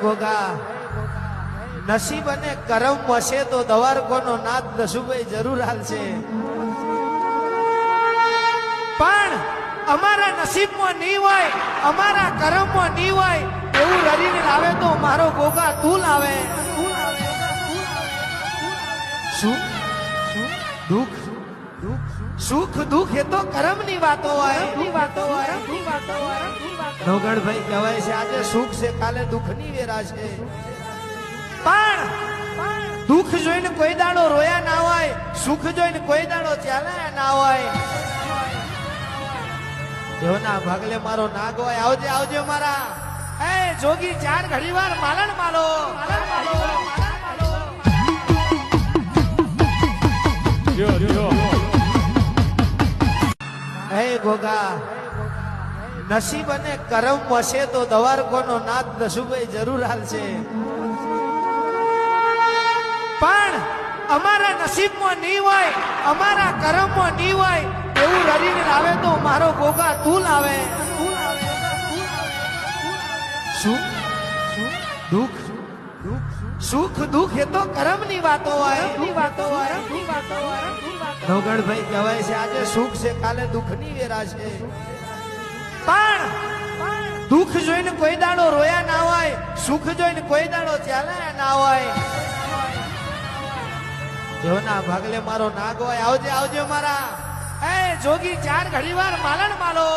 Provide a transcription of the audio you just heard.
ગોગા નસીબ અને કરમ વસે તો દવારકોનો નાથ દસુભાઈ જરૂર હાલશે, પણ અમારા નસીબમાં નહીં હોય, અમારા કરમમાં નહીં હોય એવું રડીને લાવે તો મારો ગોગા તું લાવે. સુખ દુઃખ સુખ દુઃખ એ તો કરમની વાતો હોય. નવગણભાઈ કહેવાય છે આજે સુખ છે કાલે દુઃખની વેરા છે, પણ દુઃખ જોઈને કોઈ દાડો રોયા ના હોય, સુખ જોઈને કોઈ દાડો ચાલ્યા ના હોય. એવના ભાગલે મારો નાગ હોય. આવજે આવજે મારા એ જોગી ચાર ઘડી વાર માલણ માલો. હે ગોગા નસીબ અને કરમ વસે તો દવારકોનો નાથ દસુભાઈ જરૂર હાલશે, પણ અમારા નસીબમાં નહીં હોય, અમારા કરમમાં નહીં હોય એવું રડીને લાવે તો મારો ગોગા તું લાવે. સુખ દુઃખ સુખ દુઃખ એ તો કરમની વાતો હોય. નવગણભાઈ કહેવાય છે આજે સુખ છે કાલે દુઃખની વેરા છે, પણ દુઃખ જોઈને કોઈ દાડો રોયા ના હોય, સુખ જોઈને કોઈ દાડો ચાલ્યા ના હોય. એવના ભાગલે મારો નાગ હોય. આવજે આવજે મારા એ જોગી ચાર ઘડી વાર માલણ માલો.